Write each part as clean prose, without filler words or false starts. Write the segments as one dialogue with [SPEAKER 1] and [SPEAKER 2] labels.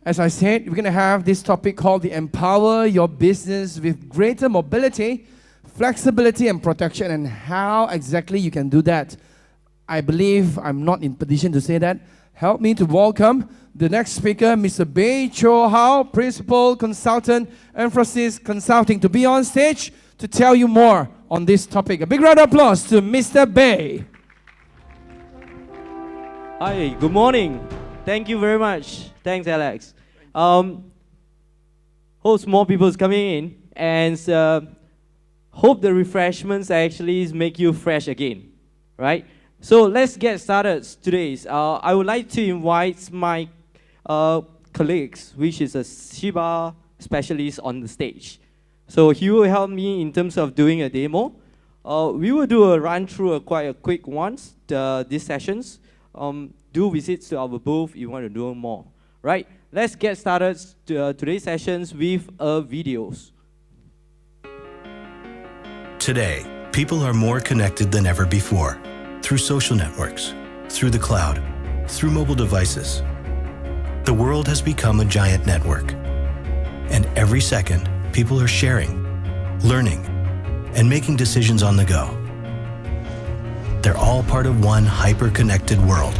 [SPEAKER 1] As I said, we're going to have this topic called the Empower Your Business with Greater Mobility, Flexibility and Protection, and how exactly you can do that. I believe I'm not in position to say that. Help me to welcome the next speaker, Mr. Bei Cho Hao, Principal Consultant, Emphasis Consulting, to be on stage to tell you more on this topic. A big round of applause to Mr. Bei.
[SPEAKER 2] Hi, good morning. Thank you very much. Thanks, Alex. Hope more people is coming in, and hope the refreshments actually make you fresh again, right? So let's get started today. I would like to invite my colleagues, which is a Shiba specialist on the stage. So he will help me in terms of doing a demo. We will do a run through quite a quick ones, these sessions. Do visits to our booth if you want to do more, right? Let's get started today's sessions with videos.
[SPEAKER 3] Today, people are more connected than ever before, through social networks, through the cloud, through mobile devices. The world has become a giant network. And every second, people are sharing, learning, and making decisions on the go. They're all part of one hyper-connected world.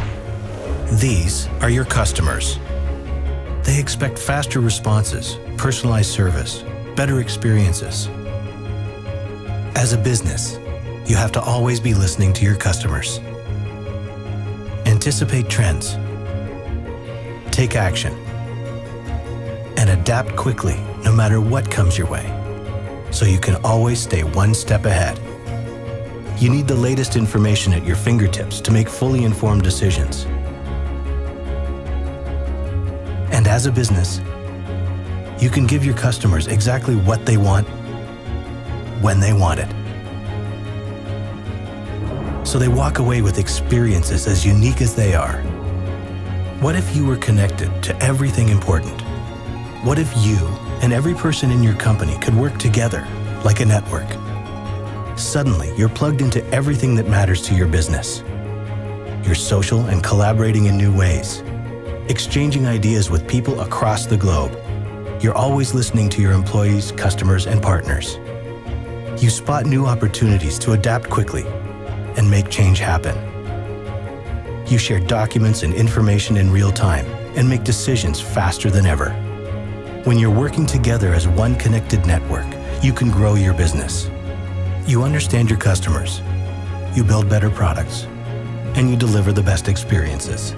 [SPEAKER 3] These are your customers. They expect faster responses, personalized service, better experiences. As a business, you have to always be listening to your customers. Anticipate trends. Take action. And adapt quickly no matter what comes your way, so you can always stay one step ahead. You need the latest information at your fingertips to make fully informed decisions. And as a business, you can give your customers exactly what they want, when they want it. So they walk away with experiences as unique as they are. What if you were connected to everything important? What if you and every person in your company could work together like a network? Suddenly, you're plugged into everything that matters to your business. You're social and collaborating in new ways, exchanging ideas with people across the globe. You're always listening to your employees, customers, and partners. You spot new opportunities to adapt quickly and make change happen. You share documents and information in real time and make decisions faster than ever. When you're working together as one connected network, you can grow your business. You understand your customers, you build better products, and you deliver the best experiences.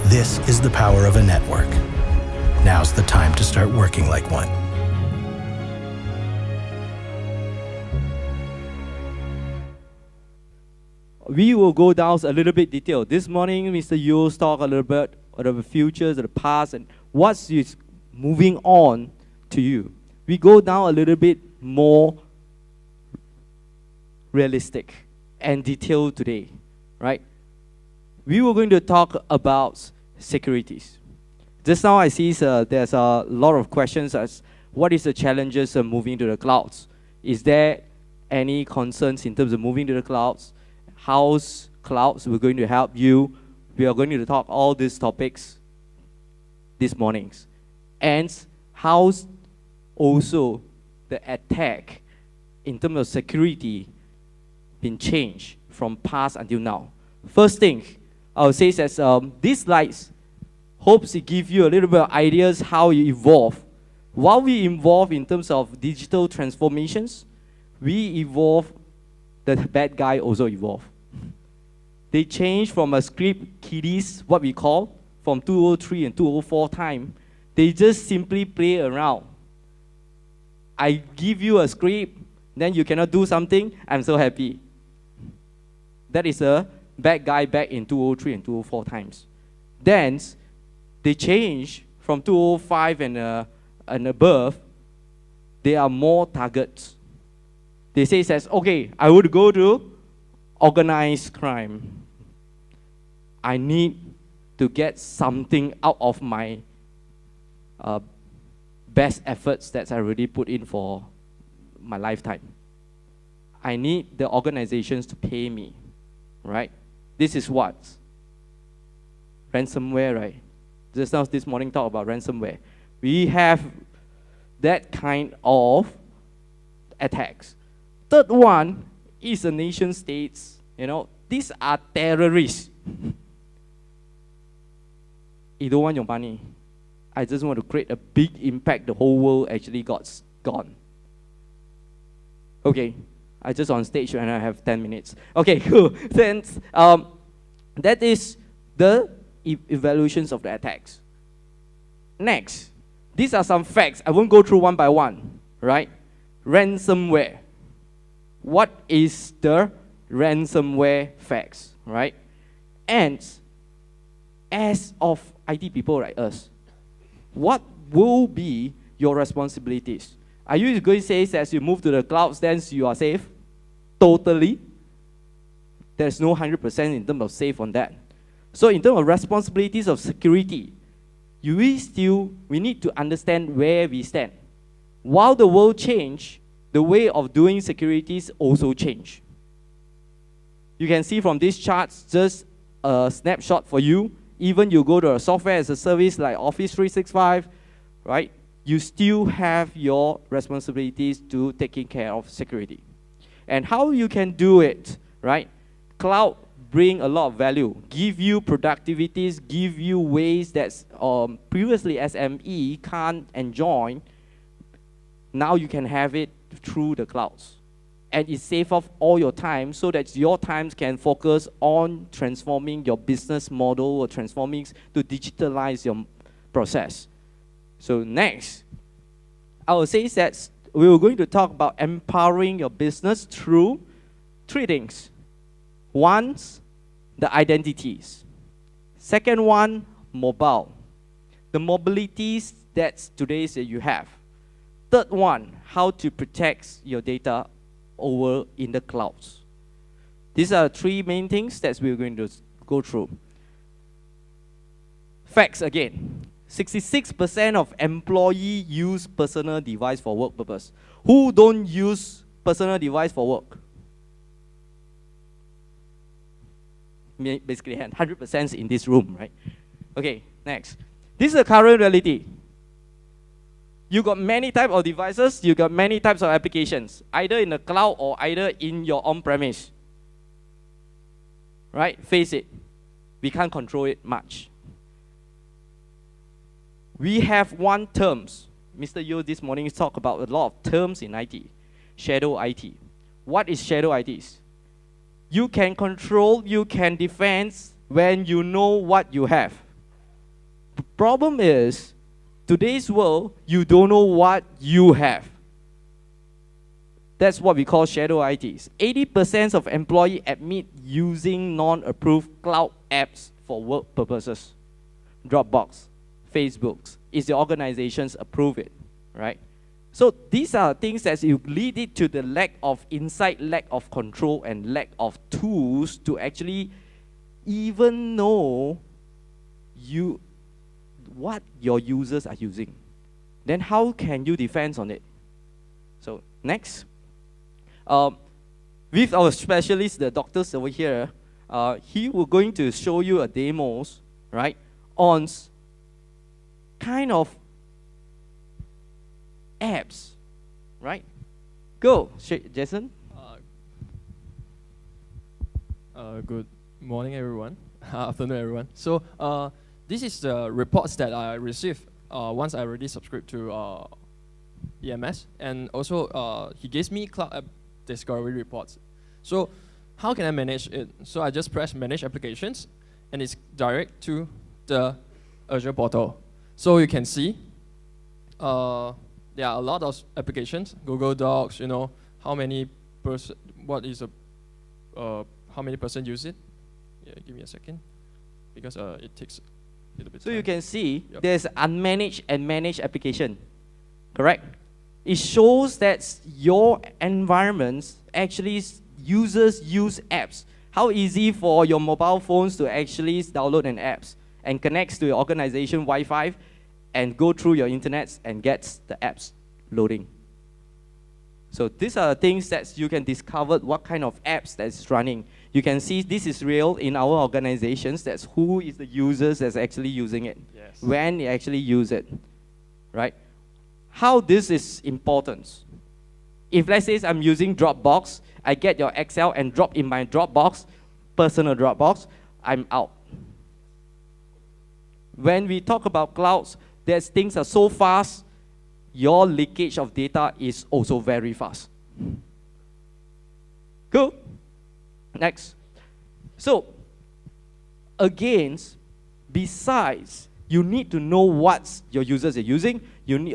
[SPEAKER 3] This is the power of a network. Now's the time to start working like one.
[SPEAKER 2] We will go down a little bit detail. This morning, Mr. Yu's talked a little bit of the futures, of the past, and what's moving on to you. We go down a little bit more realistic and detailed today, right? We were going to talk about securities. Just now I see there's a lot of questions as what is the challenges of moving to the clouds? Is there any concerns in terms of moving to the clouds? How's clouds we're going to help you? We are going to talk all these topics this mornings. And how's also the attack in terms of security been changed from past until now? First thing, I would say that these slides hopes to give you a little bit of ideas how you evolve. While we evolve in terms of digital transformations, we evolve, the bad guy also evolve. They change from a script kiddies, what we call, from 203 and 204 time. They just simply play around. I give you a script, then you cannot do something, I'm so happy. That is a bad guy back in 203 and 204 times. Then, they change from 205 and above, they are more targets. They say, okay, I would go to organized crime. I need to get something out of my best efforts that I already put in for my lifetime. I need the organizations to pay me, right? This is what? Ransomware, right? Just now this morning talk about ransomware. We have that kind of attacks. Third one is the nation states. These are terrorists. I don't want your money. I just want to create a big impact. The whole world actually got gone. Okay, I just on stage and I have 10 minutes. Okay, cool. Then that is the evaluations of the attacks. Next, these are some facts. I won't go through one by one, right? Ransomware. What is the ransomware facts, right? And as of IT people like us, what will be your responsibilities? Are you going to say as you move to the clouds, then you are safe? Totally. There's no 100% in terms of safe on that. So in terms of responsibilities of security, we need to understand where we stand. While the world change, the way of doing securities also change. You can see from these charts, just a snapshot for you. Even you go to a software as a service like Office 365, right? You still have your responsibilities to taking care of security. And how you can do it, right? Cloud bring a lot of value, give you productivities, give you ways that previously SME can't enjoy. Now you can have it through the clouds. And it saves off all your time so that your times can focus on transforming your business model or transforming to digitalize your process. So next, I will say that we are going to talk about empowering your business through three things. One, the identities. Second one, mobile. The mobilities that today's you have. Third one, how to protect your data over in the clouds. These are three main things that we're going to go through. Facts again. 66% of employees use personal device for work purpose. Who don't use personal device for work? Basically 100% in this room, right? Okay, next. This is the current reality. You got many types of devices, you got many types of applications, either in the cloud or either in your on-premise. Right? Face it, we can't control it much. We have one terms. Mr. Yo this morning talked about a lot of terms in IT. Shadow IT. What is shadow IT? You can control, you can defend when you know what you have. The problem is, today's world, you don't know what you have. That's what we call shadow ITs. 80% of employees admit using non-approved cloud apps for work purposes. Dropbox, Facebook, is the organizations approve it, right? So these are things that you lead it to the lack of insight, lack of control, and lack of tools to actually even know what your users are using. Then how can you defend on it? So next, with our specialist, the doctors over here, he will going to show you a demos, right, on kind of apps, right? Go, Jason.
[SPEAKER 4] Good morning, everyone. Afternoon, everyone. So this is the reports that I received once I already subscribed to EMS, and also he gives me cloud app discovery reports. So how can I manage it? So I just press manage applications, and it's direct to the Azure portal. So you can see there are a lot of applications, Google Docs, how many person, how many person use it? Yeah, give me a second, because it takes a little bit.
[SPEAKER 2] So
[SPEAKER 4] time.
[SPEAKER 2] you can see there's unmanaged and managed application, correct? It shows that your environments actually users use apps. How easy for your mobile phones to actually download an apps and connects to your organization Wi-Fi and go through your internet and gets the apps loading. So these are things that you can discover what kind of apps that's running. You can see this is real in our organizations. That's who is the users that's actually using it.
[SPEAKER 4] Yes.
[SPEAKER 2] When they actually use it, right? How this is important. If let's say I'm using Dropbox, I get your Excel and drop in my Dropbox, personal Dropbox, I'm out. When we talk about clouds, there's things are so fast, your leakage of data is also very fast. Cool. Next. So, again, besides, you need to know what your users are using, you need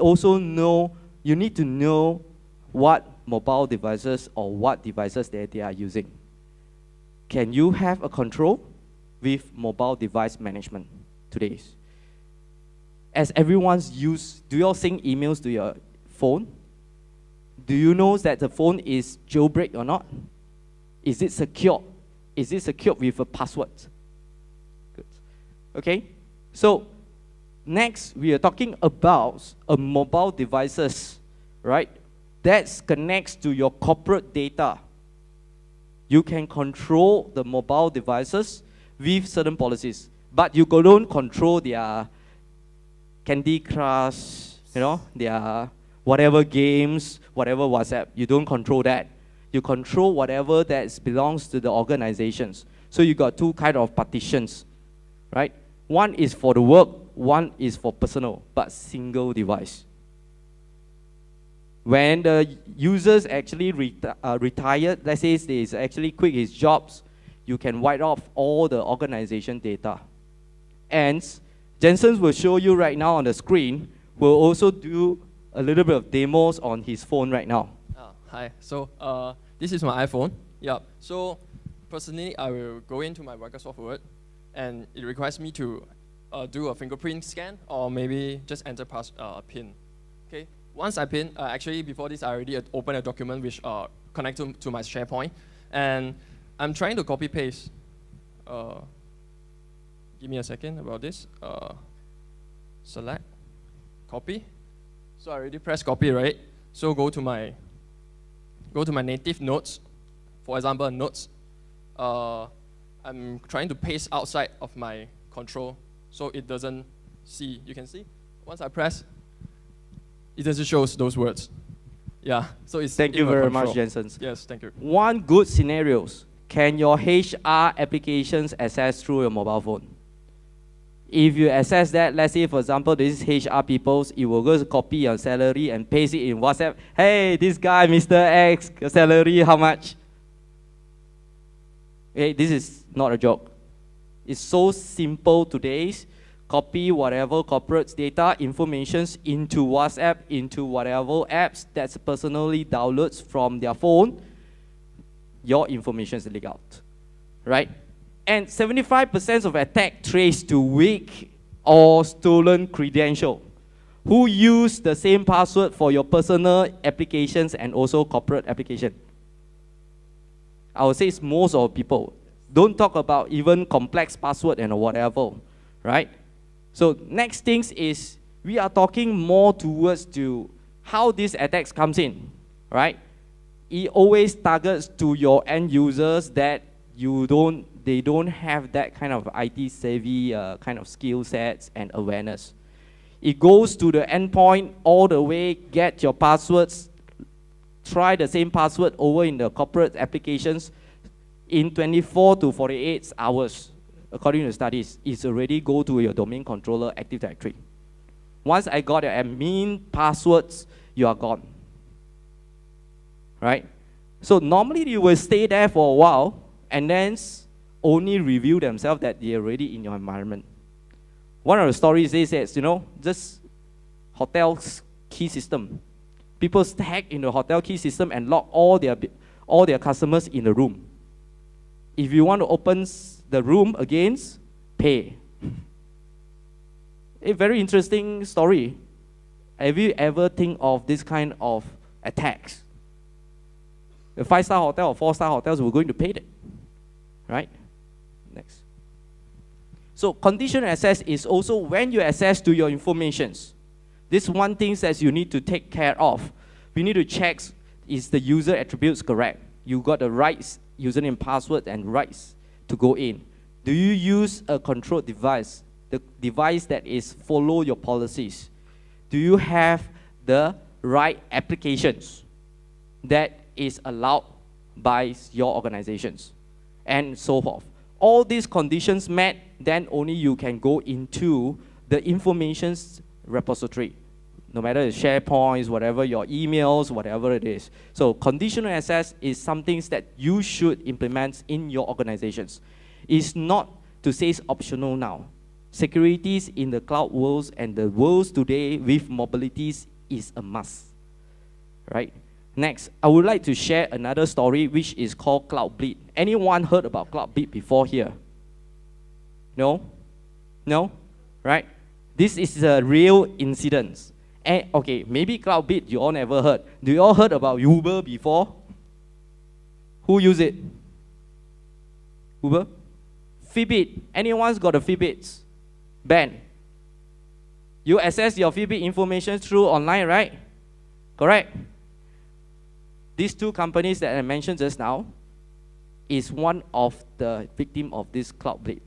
[SPEAKER 2] to know what mobile devices or what devices that they are using. Can you have a control with mobile device management today? As everyone's used, do you all send emails to your phone? Do you know that the phone is jailbreak or not? Is it secure? Is it secured with a password? Good. Okay, so next we are talking about a mobile devices, right? That connects to your corporate data. You can control the mobile devices with certain policies, but you don't control their Candy Crush, their whatever games, whatever WhatsApp. You don't control that. You control whatever that belongs to the organizations. So you got two kind of partitions, right? One is for the work, one is for personal, but single device. When the users actually retired, let's say they actually quit his jobs, you can wipe off all the organization data. And Jensen will show you right now on the screen. We'll also do a little bit of demos on his phone right now.
[SPEAKER 4] Hi. So this is my iPhone. Yeah. So personally, I will go into my Microsoft Word, and it requires me to do a fingerprint scan or maybe just enter PIN. Okay. Once I PIN, actually before this, I already opened a document which connects to my SharePoint, and I'm trying to copy paste. Give me a second about this. Select, copy. So I already pressed copy, right? So go to my native notes. For example, notes. I'm trying to paste outside of my control, so it doesn't see. You can see. Once I press, it doesn't show those words. Yeah. So it's
[SPEAKER 2] Thank you very much, Jensen.
[SPEAKER 4] Yes, thank you.
[SPEAKER 2] One good scenarios. Can your HR applications access through your mobile phone? If you access that, let's say for example, this is HR people's, it will go to copy your salary and paste it in WhatsApp. Hey, this guy, Mr. X, your salary, how much? Hey, this is not a joke. It's so simple today. Copy whatever corporate data, informations into WhatsApp, into whatever apps that's personally downloads from their phone. Your information is leaked out, right? And 75% of attack trace to weak or stolen credential. Who use the same password for your personal applications and also corporate application? I would say it's most of people. Don't talk about even complex password and whatever, right? So next things is we are talking more towards to how these attacks comes in, right? It always targets to your end users that they don't have that kind of IT savvy kind of skill sets and awareness. It goes to the endpoint all the way, get your passwords, try the same password over in the corporate applications in 24 to 48 hours. According to studies, it's already go to your domain controller Active Directory. Once I got your admin passwords, you are gone. Right? So normally you will stay there for a while and then only reveal themselves that they're already in your environment. One of the stories they says, just hotel's key system. People hack in the hotel key system and lock all their customers in the room. If you want to open the room again, pay. A very interesting story. Have you ever think of this kind of attacks? The 5-star hotel or 4-star hotels were going to pay that, right? Next. So conditional access is also when you access to your informations. This one thing that you need to take care of. We need to check is the user attributes correct? You got the rights, username, password, and rights to go in. Do you use a controlled device, the device that is follow your policies? Do you have the right applications that is allowed by your organizations? And so forth. All these conditions met, then only you can go into the information's repository. No matter it's SharePoint, whatever, your emails, whatever it is. So conditional access is something that you should implement in your organizations. It's not to say it's optional now. Securities in the cloud worlds and the worlds today with mobilities is a must, right? Next, I would like to share another story which is called Cloud Bleed. Anyone heard about Cloud Bleed before here? No? No? Right? This is a real incident. And, okay, maybe Cloud Bleed you all never heard. Do you all heard about Uber before? Who use it? Uber? Fitbit. Anyone's got a Fitbit? Ben. You access your Fitbit information through online, right? Correct? These two companies that I mentioned just now is one of the victim of this Cloud Bleed.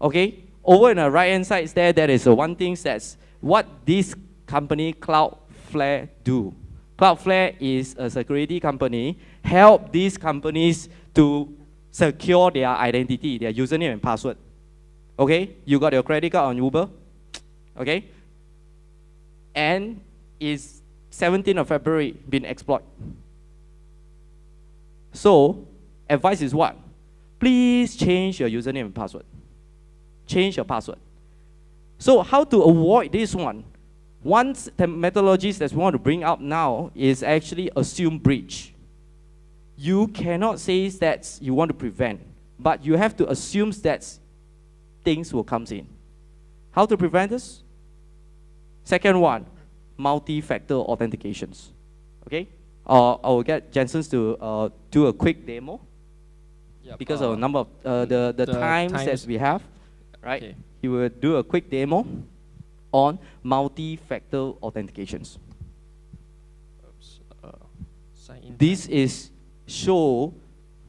[SPEAKER 2] Okay? Over in the right-hand side there is one thing that's what this company Cloudflare do. Cloudflare is a security company, help these companies to secure their identity, their username and password. Okay? You got your credit card on Uber? Okay? And is 17th of February been exploited. So, advice is what? Please change your username and password. Change your password. So, how to avoid this one? One methodology that we want to bring up now is actually assume breach. You cannot say that you want to prevent, but you have to assume that things will come in. How to prevent this? Second one, multi-factor authentications. Okay? I will get Jensen to do a quick demo.
[SPEAKER 4] Yep,
[SPEAKER 2] because of the number of the times that we have, right? Okay. He will do a quick demo on multi-factor authentications.
[SPEAKER 4] Oops, sign in.
[SPEAKER 2] This is show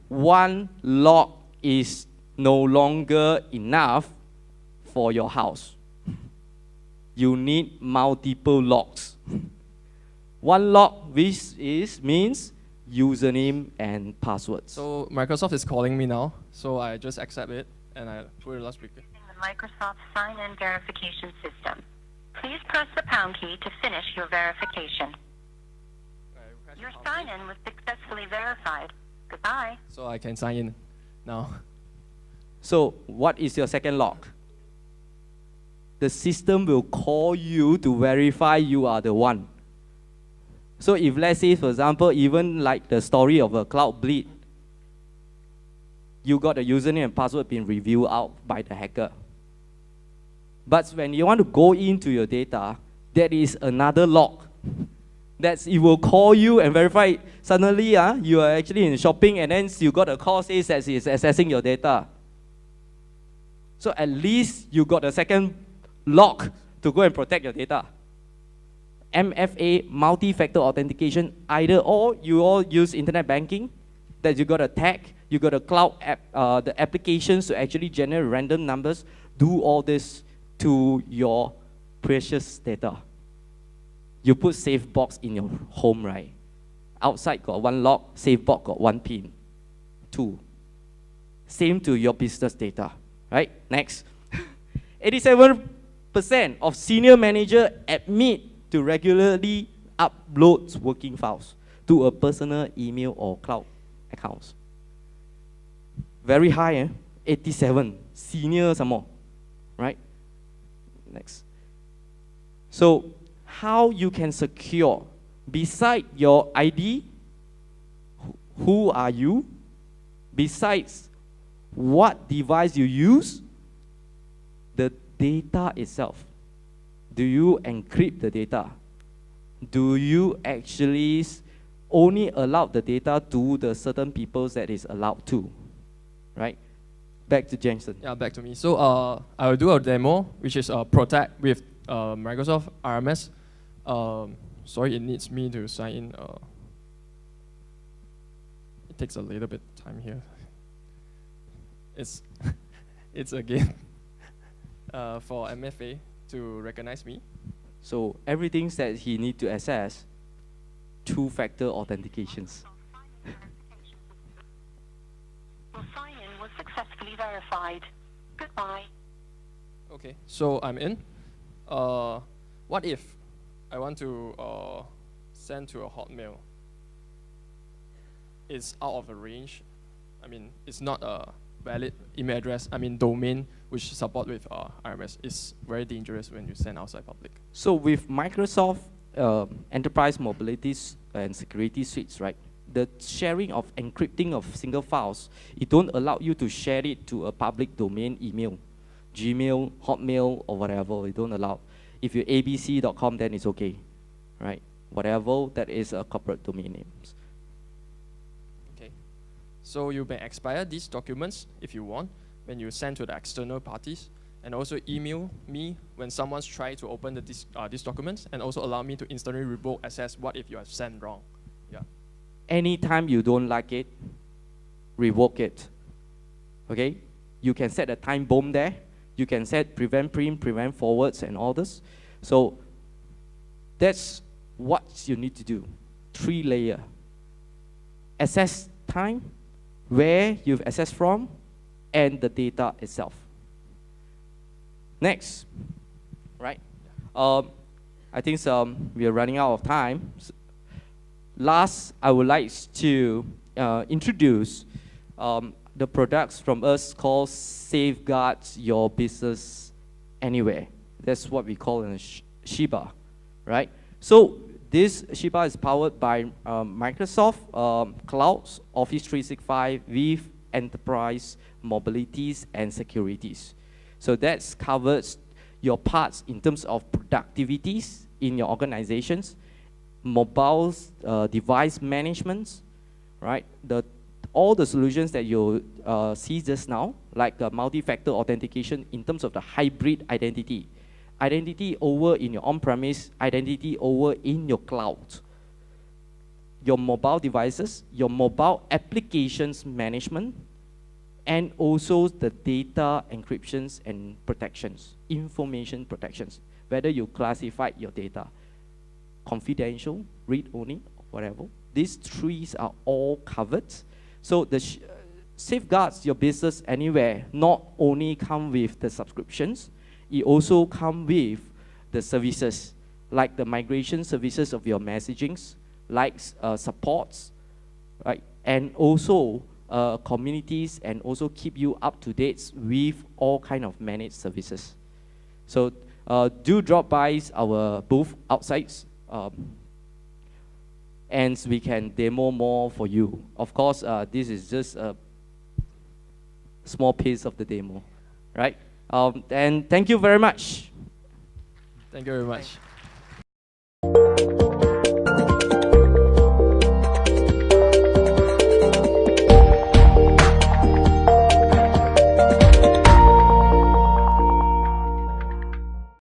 [SPEAKER 2] one log is no longer enough for your house. You need multiple logs. One log, which means username and password.
[SPEAKER 4] So Microsoft is calling me now, so I just accept it and I put it loudspeaker.
[SPEAKER 5] The Microsoft sign-in verification system. Please press the pound key to finish your verification. Your sign-in was successfully verified. Goodbye.
[SPEAKER 4] So I can sign in now.
[SPEAKER 2] So what is your second log? The system will call you to verify you are the one. So if let's say, for example, even like the story of a Cloud Bleed, you got the username and password being revealed out by the hacker. But when you want to go into your data, there is another log. That it will call you and verify. Suddenly, you are actually in shopping and then you got a call says that it's accessing your data. So at least you got a second log to go and protect your data. MFA, multi-factor authentication, either or you all use internet banking, that you got a tag, you got a cloud app, the applications to actually generate random numbers, do all this to your precious data. You put safe box in your home, right? Outside got one lock, safe box got one pin. 2. Same to your business data, right? Next. 87% of senior manager admit to regularly upload working files to a personal email or cloud accounts. Very high, 87. Senior some more, right? Next. So, how you can secure, beside your ID, who are you? Besides what device you use, the data itself. Do you encrypt the data? Do you actually only allow the data to the certain people that is allowed to? Right? Back to Jensen.
[SPEAKER 4] Yeah, back to me. So I will do a demo, which is Protect with Microsoft RMS. Sorry, it needs me to sign in. it takes a little bit time here. It's it's again for MFA to recognize me.
[SPEAKER 2] So everything that he need to access, two-factor authentications.
[SPEAKER 5] Your sign-in was successfully verified. Goodbye.
[SPEAKER 4] Okay, so I'm in. What if I want to send to a Hotmail? It's out of the range. I mean, it's not a valid email address. I mean, domain which support with RMS is very dangerous when you send outside public.
[SPEAKER 2] So with Microsoft Enterprise Mobilities and Security Suites, right? The sharing of encrypting of single files, it don't allow you to share it to a public domain email, Gmail, Hotmail, or whatever. It don't allow. If you're abc.com, then it's okay, right? Whatever that is a corporate domain names.
[SPEAKER 4] Okay, so you may expire these documents if you want when you send to the external parties, and also email me when someone's trying to open these documents, and also allow me to instantly revoke access. What if you have sent wrong? Yeah.
[SPEAKER 2] Anytime you don't like it, revoke it. Okay? You can set a time bomb there. You can set prevent print, prevent forwards, and all this. So that's what you need to do. 3-layer. Access time, where you've accessed from, and the data itself. Next, right? I think we are running out of time. Last, I would like to introduce the products from us called Safeguard Your Business Anywhere. That's what we call in Shiba, right? So this Shiba is powered by Microsoft Clouds, Office 365 with Enterprise Mobilities and Securities. So that covers your parts in terms of productivities in your organizations, mobile device management, right? All the solutions that you see just now, like multi-factor authentication in terms of the hybrid identity. Identity over in your on-premise, identity over in your cloud. Your mobile devices, your mobile applications management, and also the data encryptions and protections, information protections, whether you classify your data, confidential, read-only, whatever. These three are all covered. So the Safeguards Your Business Anywhere not only come with the subscriptions, it also come with the services, like the migration services of your messagings, like supports, right? And also communities, and also keep you up to date with all kind of managed services. So do drop by our booth outside, and we can demo more for you. Of course, this is just a small piece of the demo, right? And thank you very much.
[SPEAKER 4] Thank you very much.